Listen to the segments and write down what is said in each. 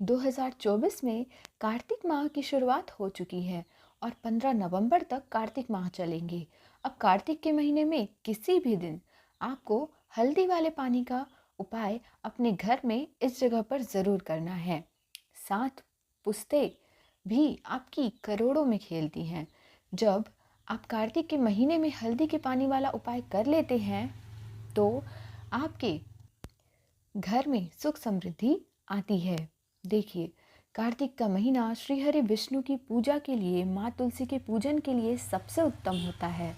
2024 में कार्तिक माह की शुरुआत हो चुकी है और 15 नवंबर तक कार्तिक माह चलेंगे। अब कार्तिक के महीने में किसी भी दिन आपको हल्दी वाले पानी का उपाय अपने घर में इस जगह पर ज़रूर करना है। 7 पुस्तें भी आपकी करोड़ों में खेलती हैं। जब आप कार्तिक के महीने में हल्दी के पानी वाला उपाय कर लेते हैं तो आपके घर में सुख समृद्धि आती है। देखिए, कार्तिक का महीना श्री हरि विष्णु की पूजा के लिए, माँ तुलसी के पूजन के लिए सबसे उत्तम होता है।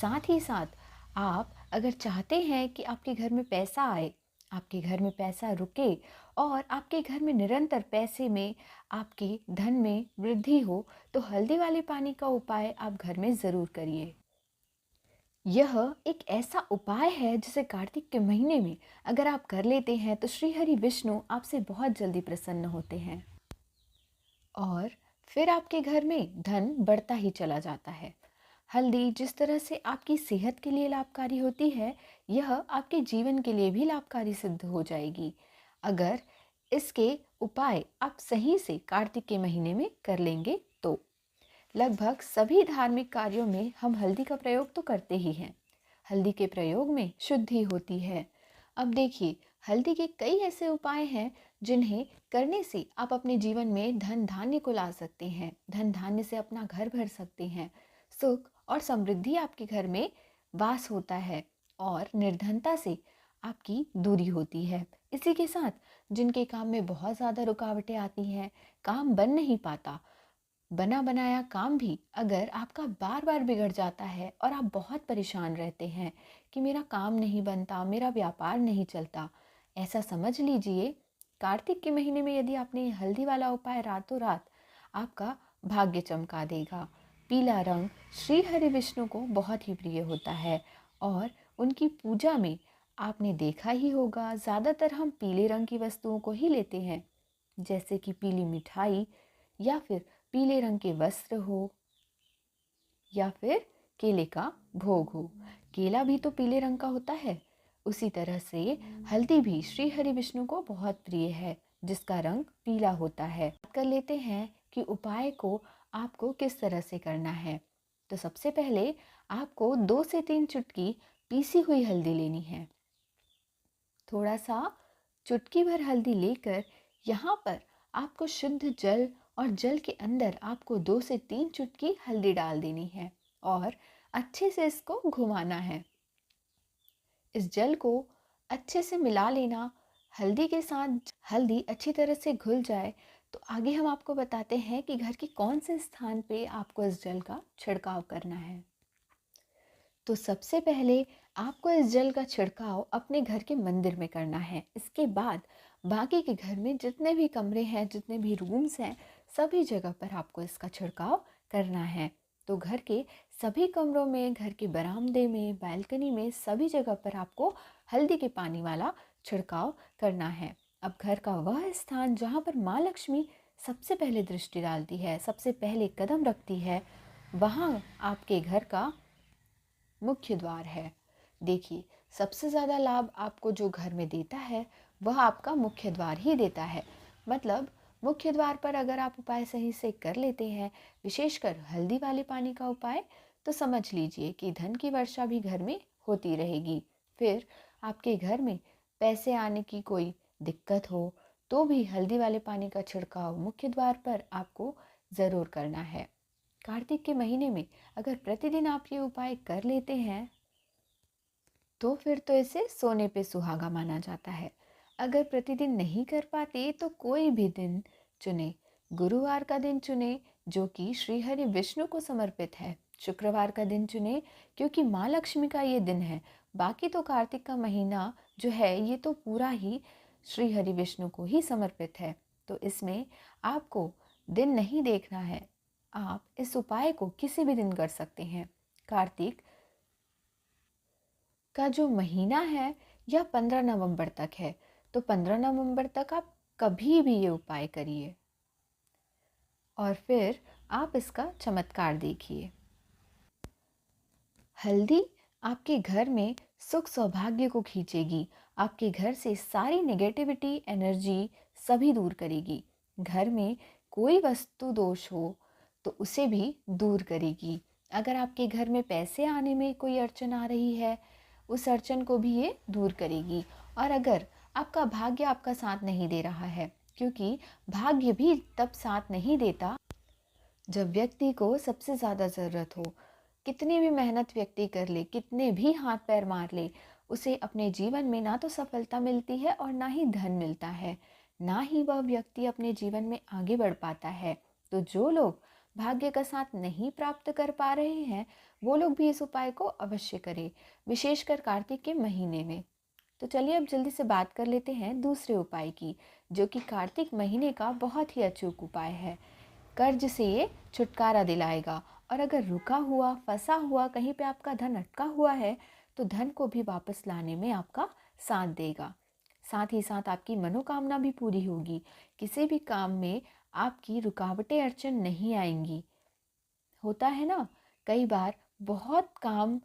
साथ ही साथ आप अगर चाहते हैं कि आपके घर में पैसा आए, आपके घर में पैसा रुके और आपके घर में निरंतर पैसे में, आपके धन में वृद्धि हो, तो हल्दी वाले पानी का उपाय आप घर में ज़रूर करिए। यह एक ऐसा उपाय है जिसे कार्तिक के महीने में अगर आप कर लेते हैं तो श्री हरि विष्णु आपसे बहुत जल्दी प्रसन्न होते हैं और फिर आपके घर में धन बढ़ता ही चला जाता है। हल्दी जिस तरह से आपकी सेहत के लिए लाभकारी होती है, यह आपके जीवन के लिए भी लाभकारी सिद्ध हो जाएगी अगर इसके उपाय आप सही से कार्तिक के महीने में कर लेंगे तो। लगभग सभी धार्मिक कार्यों में हम हल्दी का प्रयोग तो करते ही हैं। हल्दी के प्रयोग में शुद्धि होती है। अब देखिए, हल्दी के कई ऐसे उपाय हैं जिन्हें करने से आप अपने जीवन में धन धान्य को ला सकते हैं। धन धान्य से अपना घर भर सकते हैं। सुख और समृद्धि आपके घर में वास होता है और निर्धनता से आपकी दूरी होती है। इसी के साथ जिनके काम में बहुत ज़्यादा रुकावटें आती हैं, काम बन नहीं पाता, बना बनाया काम भी अगर आपका बार बार बिगड़ जाता है और आप बहुत परेशान रहते हैं कि मेरा काम नहीं बनता, मेरा व्यापार नहीं चलता, ऐसा समझ लीजिए कार्तिक के महीने में यदि आपने हल्दी वाला उपाय रातों रात, आपका भाग्य चमका देगा। पीला रंग श्री हरि विष्णु को बहुत ही प्रिय होता है और उनकी पूजा में आपने देखा ही होगा, ज़्यादातर हम पीले रंग की वस्तुओं को ही लेते हैं, जैसे कि पीली मिठाई या फिर पीले रंग के वस्त्र हो या फिर केले का भोग हो। केला भी तो पीले रंग का होता है। उसी तरह से हल्दी भी श्री हरि विष्णु को बहुत प्रिय है, जिसका रंग पीला होता है। बात कर लेते हैं कि उपाय को आपको किस तरह से करना है। तो सबसे पहले आपको 2 से 3 चुटकी पीसी हुई हल्दी लेनी है। थोड़ा सा चुटकी भर हल्दी लेकर यहाँ पर आपको शुद्ध जल और जल के अंदर आपको 2 से 3 चुटकी हल्दी डाल देनी है और अच्छे से इसको घुमाना है। इस जल को अच्छे से मिला लेना। हल्दी के साथ हल्दी अच्छी तरह से घुल जाए तो आगे हम आपको बताते हैं कि घर के कौन से स्थान पे आपको इस जल का छिड़काव करना है। तो सबसे पहले आपको इस जल का छिड़काव अपने घर के मंदिर में करना है। इसके बाद बाकी के घर में जितने भी कमरे हैं, जितने भी रूम्स हैं, सभी जगह पर आपको इसका छिड़काव करना है। तो घर के सभी कमरों में, घर के बरामदे में, बालकनी में, सभी जगह पर आपको हल्दी के पानी वाला छिड़काव करना है। अब घर का वह स्थान जहाँ पर माँ लक्ष्मी सबसे पहले दृष्टि डालती है, सबसे पहले कदम रखती है, वहाँ आपके घर का मुख्य द्वार है। देखिए, सबसे ज़्यादा लाभ आपको जो घर में देता है वह आपका मुख्य द्वार ही देता है। मतलब मुख्य द्वार पर अगर आप उपाय सही से कर लेते हैं, विशेषकर हल्दी वाले पानी का उपाय, तो समझ लीजिए कि धन की वर्षा भी घर में होती रहेगी। फिर आपके घर में पैसे आने की कोई दिक्कत हो तो भी हल्दी वाले पानी का छिड़काव मुख्य द्वार पर आपको ज़रूर करना है। कार्तिक के महीने में अगर प्रतिदिन आप ये उपाय कर लेते हैं तो फिर तो इसे सोने पे सुहागा माना जाता है। अगर प्रतिदिन नहीं कर पाते तो कोई भी दिन चुने। गुरुवार का दिन चुने जो कि श्री हरि विष्णु को समर्पित है। शुक्रवार का दिन चुने क्योंकि माँ लक्ष्मी का ये दिन है। बाकी तो कार्तिक का महीना जो है ये तो पूरा ही श्री हरि विष्णु को ही समर्पित है। तो इसमें आपको दिन नहीं देखना है, आप इस उपाय को किसी भी दिन कर सकते हैं। कार्तिक का जो महीना है यह 15 नवंबर तक है, तो 15 नवंबर तक आप कभी भी ये उपाय करिए और फिर आप इसका चमत्कार देखिए। हल्दी आपके घर में सुख सौभाग्य को खींचेगी। आपके घर से सारी नेगेटिविटी एनर्जी सभी दूर करेगी। घर में कोई वस्तु दोष हो तो उसे भी दूर करेगी। अगर आपके घर में पैसे आने में कोई अड़चन आ रही है, उस अड़चन को भी ये दूर करेगी। और अगर आपका भाग्य आपका साथ नहीं दे रहा है, क्योंकि भाग्य भी तब साथ नहीं देता जब व्यक्ति को सबसे ज़्यादा ज़रूरत हो। कितनी भी मेहनत व्यक्ति कर ले, कितने भी हाथ पैर मार ले, उसे अपने जीवन में ना तो सफलता मिलती है और ना ही धन मिलता है, ना ही वह व्यक्ति अपने जीवन में आगे बढ़ पाता है। तो जो लोग भाग्य का साथ नहीं प्राप्त कर पा रहे हैं, वो लोग भी इस उपाय को अवश्य करें, विशेषकर कार्तिक के महीने में। तो चलिए अब जल्दी से बात कर लेते हैं दूसरे उपाय की, जो कि कार्तिक महीने का बहुत ही अचूक उपाय है। कर्ज से ये छुटकारा दिलाएगा, और अगर रुका हुआ, फंसा हुआ, कहीं पे आपका धन अटका हुआ है, तो धन को भी वापस लाने में आपका साथ देगा। साथ ही साथ आपकी मनोकामना भी पूरी होगी। किसी भी काम में आपकी रुकावटें, अड़चन नहीं आएंगी। होता है ना, कई बार बहुत काम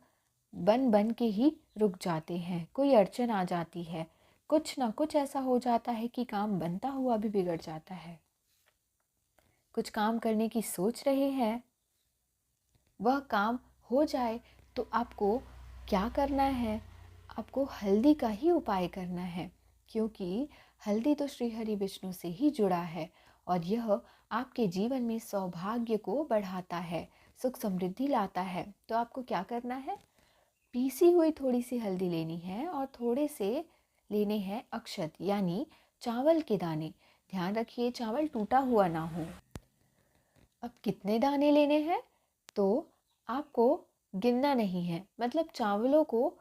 बन बन के ही रुक जाते हैं, कोई अड़चन आ जाती है, कुछ ना कुछ ऐसा हो जाता है कि काम बनता हुआ भी बिगड़ जाता है। कुछ काम करने की सोच रहे हैं, वह काम हो जाए तो आपको क्या करना है? आपको हल्दी का ही उपाय करना है, क्योंकि हल्दी तो श्री हरि विष्णु से ही जुड़ा है और यह आपके जीवन में सौभाग्य को बढ़ाता है, सुख समृद्धि लाता है। तो आपको क्या करना है? पीसी हुई थोड़ी सी हल्दी लेनी है और थोड़े से लेने हैं अक्षत, यानी चावल के दाने। ध्यान रखिए चावल टूटा हुआ ना हो। अब कितने दाने लेने हैं तो आपको गिनना नहीं है, मतलब चावलों को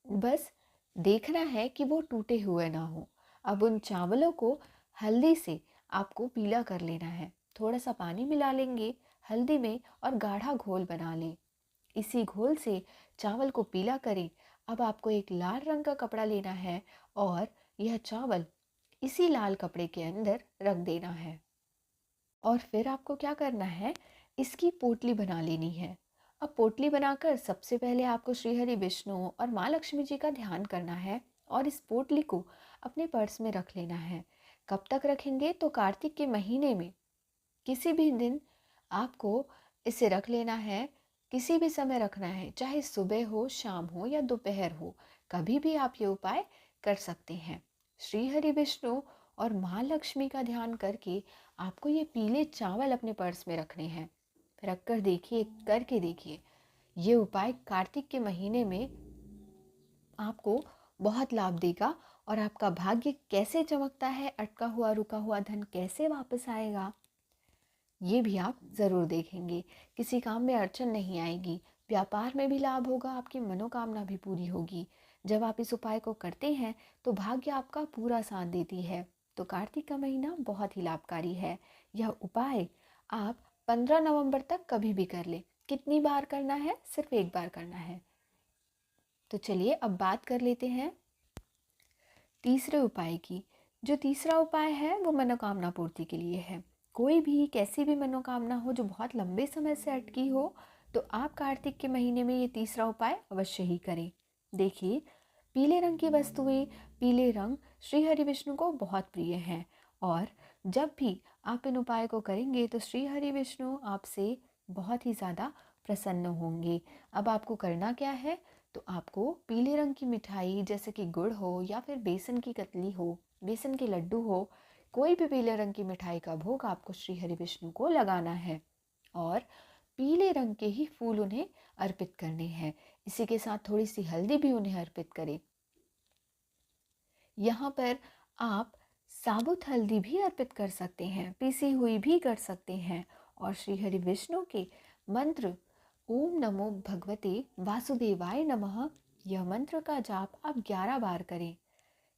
बस देखना है कि वो टूटे हुए ना हो। अब उन चावलों को हल्दी से आपको पीला कर लेना है। थोड़ा सा पानी मिला लेंगे हल्दी में और गाढ़ा घोल बना लें। इसी घोल से चावल को पीला करें। अब आपको एक लाल रंग का कपड़ा लेना है और यह चावल इसी लाल कपड़े के अंदर रख देना है। और फिर आपको क्या करना है? इसकी पोटली बना लेनी है। अब पोटली बनाकर सबसे पहले आपको श्री हरि विष्णु और माँ लक्ष्मी जी का ध्यान करना है और इस पोटली को अपने पर्स में रख लेना है। कब तक रखेंगे? तो कार्तिक के महीने में किसी भी दिन आपको इसे रख लेना है। किसी भी समय रखना है, चाहे सुबह हो, शाम हो या दोपहर हो, कभी भी आप ये उपाय कर सकते हैं। श्री हरि विष्णु और माँ लक्ष्मी का ध्यान करके आपको ये पीले चावल अपने पर्स में रखने हैं। रख कर देखिए, करके देखिए, ये उपाय कार्तिक के महीने में आपको बहुत लाभ देगा और आपका भाग्य कैसे चमकता है, अटका हुआ रुका हुआ धन कैसे वापस आएगा, ये भी आप ज़रूर देखेंगे। किसी काम में अड़चन नहीं आएगी, व्यापार में भी लाभ होगा, आपकी मनोकामना भी पूरी होगी। जब आप इस उपाय को करते हैं तो भाग्य आपका पूरा साथ देती है। तो कार्तिक का महीना बहुत ही लाभकारी है। यह उपाय आप 15 नवंबर तक कभी भी कर ले। कितनी बार करना है? सिर्फ एक बार करना है। तो चलिए अब बात कर लेते हैं तीसरे उपाय की। जो तीसरा उपाय है वो मनोकामना पूर्ति के लिए है। कोई भी कैसी भी मनोकामना हो जो बहुत लंबे समय से अटकी हो, तो आप कार्तिक के महीने में ये तीसरा उपाय अवश्य ही करें। देखिए, पीले रंग की वस्तुएं, पीले रंग श्री हरि विष्णु को बहुत प्रिय हैं और जब भी आप इन उपाय को करेंगे तो श्री हरि विष्णु आपसे बहुत ही ज़्यादा प्रसन्न होंगे। अब आपको करना क्या है? तो आपको पीले रंग की मिठाई, जैसे कि गुड़ हो या फिर बेसन की कतली हो, बेसन के लड्डू हो, कोई भी पीले रंग की मिठाई का भोग आपको श्री हरि विष्णु को लगाना है और पीले रंग के ही फूल उन्हें अर्पित करने हैं। इसी के साथ थोड़ी सी हल्दी भी उन्हें अर्पित करें। यहाँ पर आप साबुत हल्दी भी अर्पित कर सकते हैं, पीसी हुई भी कर सकते हैं और श्री हरि विष्णु के मंत्र ओम नमो भगवते वासुदेवाय नमः, यह मंत्र का जाप आप 11 बार करें।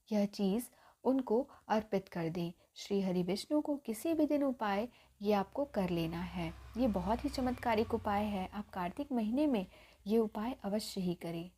यह चीज़ उनको अर्पित कर दें। श्री हरि विष्णु को किसी भी दिन उपाय ये आपको कर लेना है। ये बहुत ही चमत्कारिक उपाय है। आप कार्तिक महीने में ये उपाय अवश्य ही करें।